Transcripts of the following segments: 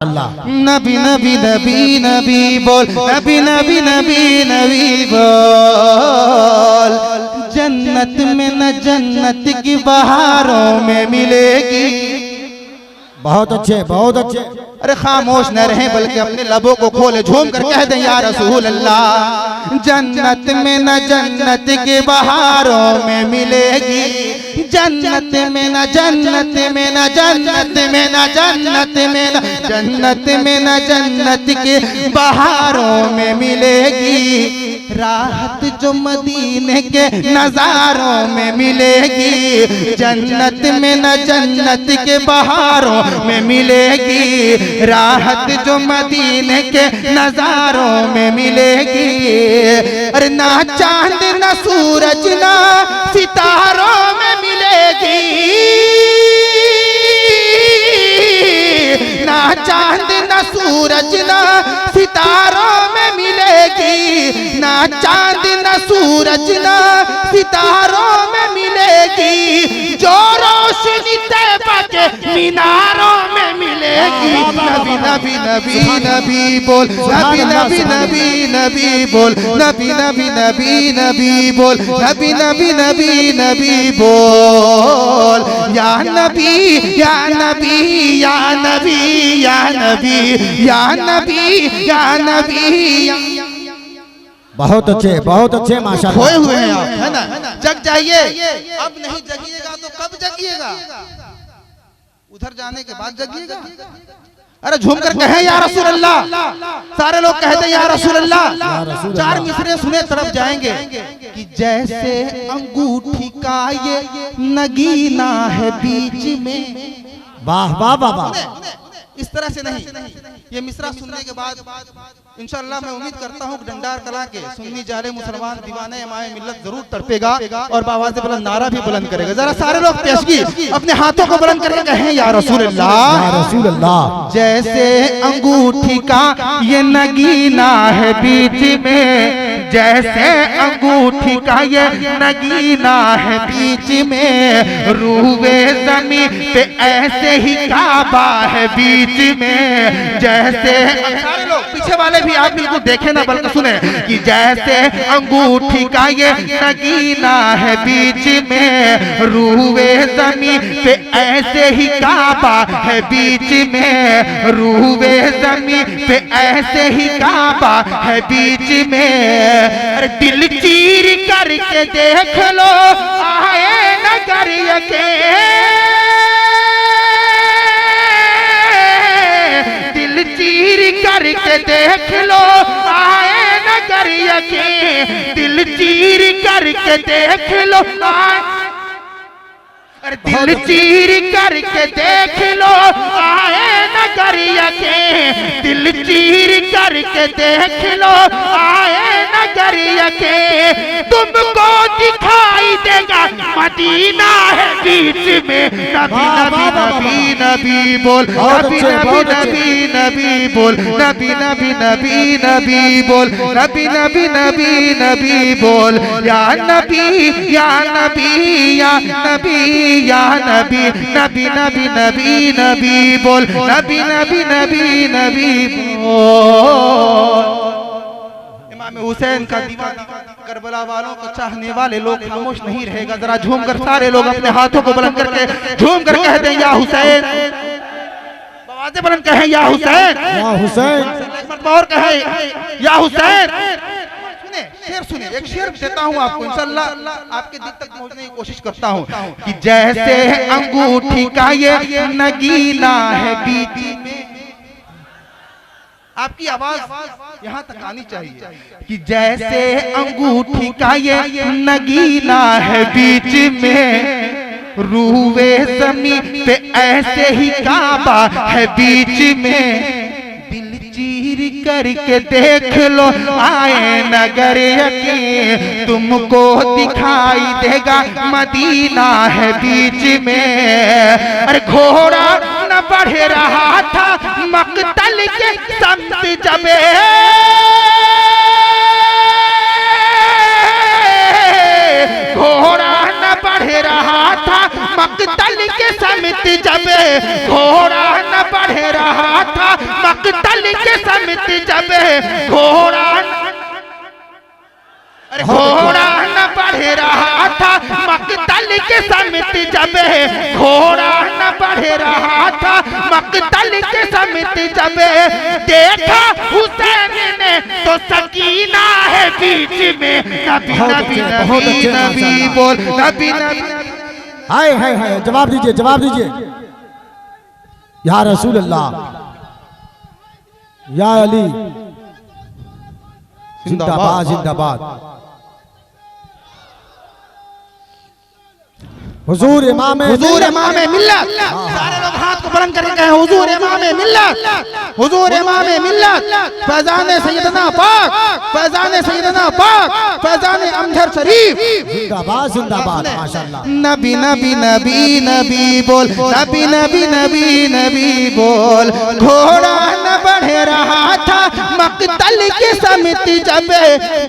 अल्लाह नबी नबी नबी नबी बोल, नबी नबी नबी नबी बोल। जन्नत में न जन्नत की बहारों में मिलेगी। बहुत अच्छे बहुत अच्छे। अरे खामोश न रहें बल्कि अपने लबों को खोले, झूम कर कह दें या रसूल अल्लाह। जन्नत में न जन्नत के बहारों में मिलेगी। जन्नत में न जन्नत में न जन्नत में न जन्नत में न जन्नत में न जन्नत के बहारों में मिलेगी। राहत जो मदीने के नजारों में मिलेगी। जन्नत में न जन्नत के बहारों में मिलेगी। राहत जो मदीने के नजारों में मिलेगी। अरे ना चांद ना सूरज ना सितारों में मिलेगी। ना चांद ना सूरज ना सितारों में मिलेगी। ना चांद ना सूरज ना सितारों में मिलेगी। जो रोशनी तैबा के मीनारों में मिलेगी। नबी नबी नबी नबी बोल, नबी नबी नबी नबी बोल, नबी नबी नबी नबी बोल, नबी नबी नबी नबी बोल। या नबी या नबी या नबी या नबी या नबी या नबी। बहुत अच्छे माशाल्लाह। खोए हुए हैं आप, है ना? जग जाइए। अब नहीं जगिएगा तो कब जगिएगा? उधर जाने के बाद जगिएगा। अरे झूम कर कहें या रसूल अल्लाह। सारे लोग कहते हैं या रसूल अल्लाह। चार मिसरे सुने तरफ जाएंगे कि जैसे अंगूठी का ये नगीना है बीच में। वाह वाह वाह वाह। इस तरह से नहीं, ये मिसरा सुनने के बाद इंशाअल्लाह मैं उम्मीद करता हूँ डंडार कला के सुन्नी जाले मुसलमान दीवाने हमारे मिल्लत जरूर तड़पेगा और बाबा से बुलंद नारा भी बुलंद करेगा। जरा सारे लोग पेशगी अपने हाथों को बुलंद करके कहें या रसूल अल्लाह। या रसूल अल्लाह। जैसे अंगूठी का ये नगीना है बीच में। जैसे अंगूठी का ये नगीना है बीच में। रूबे ज़मीं पे ऐसे ही काबा है बीच में। जैसे सारे लोग पीछे वाले भी आप बिल्कुल देखें ना बल्कि सुने कि जैसे अंगूठी का ये नगीना है बीच में। रूबे ज़मीं पे ऐसे ही काबा है बीच में। रूबे ज़मीं पे ऐसे ही काबा है बीच में। अरे दिल चीर करके देख लो आए नगर के। दिल चीर करके देख लो आए नगर के। दिल चीर करके देख लो आए। अरे दिल चीर करके देख लो आए नगर के। दिल चीर करके देख लो आए नगर के। तुमको दिखाई देगा मदीना है बीच में। नबी नबी नबी नबी बोल, नबी नबी नबी नबी बोल, नबी नबी नबी नबी बोल, नबी नबी नबी नबी बोल। या नबी या नबी या नबी या नबी नबी नबी नबी नबी बोल, नबी नबी नबी नबी बोल। इमाम हुसैन का दीवाना करबला वालों को चाहने वाले लोग खामोश नहीं रहेगा। जरा झूम कर सारे लोग अपने हाथों को बुलंद करके झूम कर कह दें या हुसैन। आवाज़ें बुलंद कहें या हुसैन। या हुसैन। और कहें या हुसैन। शेर सुने, एक शेर देता हूँ आपको इंशाअल्लाह आपके दिल तक पहुँचने की कोशिश करता हूँ कि जैसे अंगूठी का ये नगीना है बीच में। आपकी आवाज यहाँ तक आनी चाहिए कि जैसे अंगूठी का ये नगीना है बीच में। रूबे ज़मीं पे ऐसे ही काबा है बीच में। चीर करके देख लो आए नगर यकीन। तुमको दिखाई देगा मदीना है बीच में। अरे घोड़ा न बढ़ रहा था मक्तल के समत जबे। घोड़ा न बढ़ रहा था मक्तल के समित जब घोड़ा न बढ़ रहा था, मक्तल के समित जब घोड़ा न बढ़ रहा था, मक्तल के समित जब घोड़ा न बढ़ रहा था, मक्तल के समित जब देखा हुसैन ने तो सकीना है बीच में, नबी नबी नबी नबी बोल, नबी नबी। हाय हाय हाय, जवाब दीजिए, जवाब दीजिए। या रसूल अल्लाह, या अली, जिंदाबाद जिंदाबाद। हुजूर इमाम मिल्लत। सारे लोग हाथ को बुलंद करके कहें हुजूर इमाम मिल्लत, हुजूर इमाम मिल्लत, फैजान सैयदना पाक, फैजान सैयदना पाक, फैजान अमजद शरीफ। जिंदाबाद जिंदाबाद, माशाअल्लाह। नबी नबी नबी नबी बोल, नबी नबी नबी नबी बोल। घोड़ा न बढ़ रहा था, मक्तल के समित जब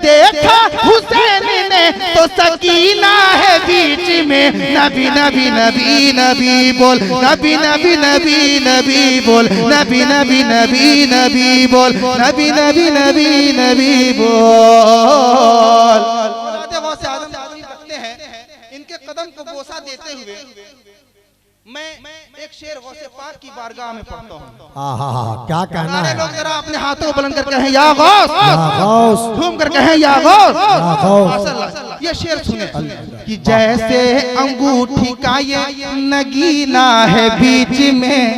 देखा हुसैन ने तो सकीना है बीच में, नबी नबी नबी नबी बोल, नबी नबी नबी नबी बोल, नबी नबी नबी नबी बोल, नबी नबी नबी नबी बोल। रखते हैं इनके कदम को बोसा देते हुए मैं एक शेर गौसे पाक की बारगाह में पढ़ता हूँ। हाँ, क्या कहना है? लोग जरा अपने हाथों को बुलंद करके कहें या गौस, झूम कर कहें या गौस। ये शेर सुने कि जैसे अंगूठी का ये नगीना है बीच में,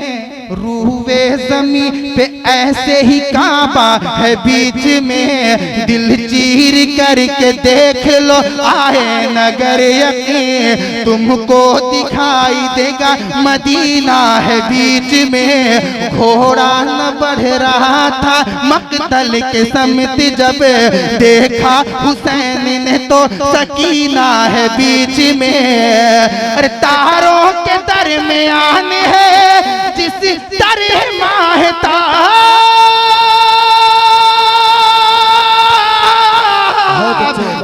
रूहे जमी पे ऐसे ही काबा है बीच में, दिल चीर करके देख लो आए नगर यकीन, तुमको दिखाई देगा मदीना है बीच में। घोड़ा न बढ़ रहा था, मक्तल के समित जब देखा हुसैन ने तो सकीना है बीच में। अरे तारों के दरमियान है जिस तरह माहता,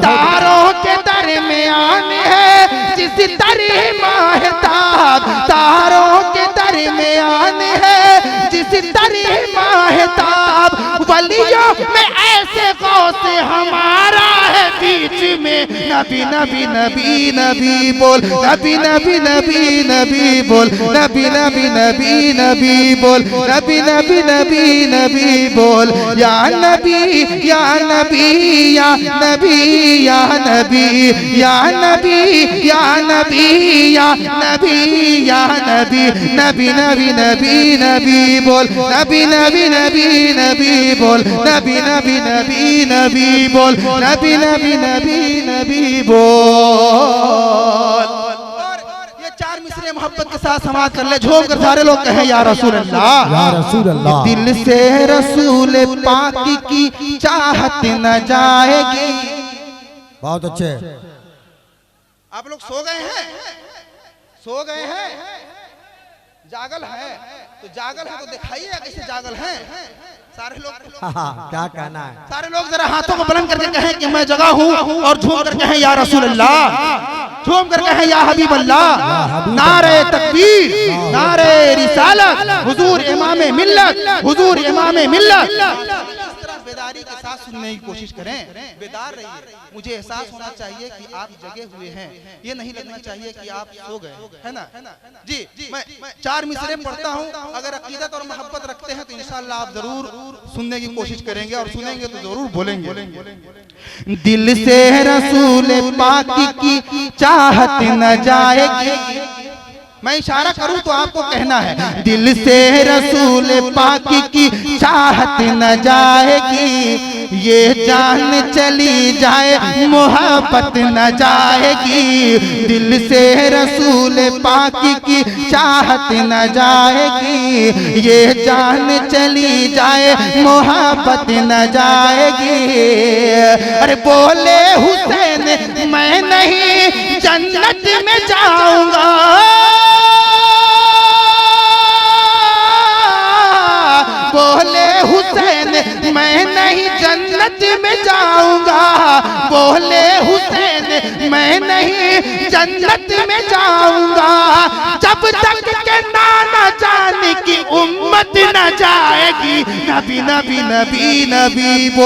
तारों के दरमियान है जिस तरह माहताब, तारों के दरमियान है जिस तरह माहताब, वलियों में ऐसे गौस हमारा है बीच में, नबी नबी नबी नबी बोल, नबी नबी नबी नबी बोल, नबी नबी नबी नबी बोल, नबी नबी नबी नबी बोल। या नबी या नबी या नबी या नबी या नबी या नबी या नबी या नबी, नबी नबी नबी नबी बोल, नबी नबी नबी नबी बोल, नबी नबी नबी नबी बोल, नबी नबी नबी नबी बोल। और ये चार मिसरे मोहब्बत के साथ समाज कर ले, झूम कर सारे लोग कहें या रसूल अल्लाह, या रसूल अल्लाह। दिल से रसूल पाक की चाहत न जाएगी। बहुत अच्छे। आप लोग सो गए हैं, सो गए हैं, जागल है तो जागल है तो दिखाइए कैसे जागल है सारे लोग। क्या कहना है? सारे लोग जरा हाथों को बुलंद करके कहें कि मैं जगह हूँ, और झूम कर कहें या रसूल अल्लाह, झूम कर कहें या हबीब अल्लाह। नारे तकबीर, नारे रिसालत, हुजूर इमाम मिल्लत, हुजूर इमाम मिल्लत। बेदारी के साथ सुनने की कोशिश करें, बेदार रहिए। मुझे एहसास होना चाहिए कि आप जगे हुए हैं, ये नहीं लगना चाहिए कि आप सो गए, है ना जी। मैं चार मिसरे पढ़ता हूँ, अगर अकीदत और मोहब्बत रखते हैं तो इंशाअल्लाह आप जरूर सुनने की कोशिश करेंगे, और सुनेंगे तो जरूर बोलेंगे। दिल से रसूल पाक की चाहत न जाएगी, मैं इशारा करूं तो आपको कहना है, दिल से रसूल पाक की चाहत न जाएगी, ये जान चली जाए मोहब्बत न जाएगी। दिल से रसूल पाक की चाहत न जाएगी, ये जान चली जाए मोहब्बत न जाएगी। अरे बोले हुसैन मैं नहीं जन्नत में जाऊंगा, बोले हुसैन मैं नहीं जन्नत में जाऊंगा, बोले हुसैन मैं नहीं जन्नत में जाऊंगा, जब तक के नाना जान की उम्मत न जाएगी। नबी नबी नबी नबी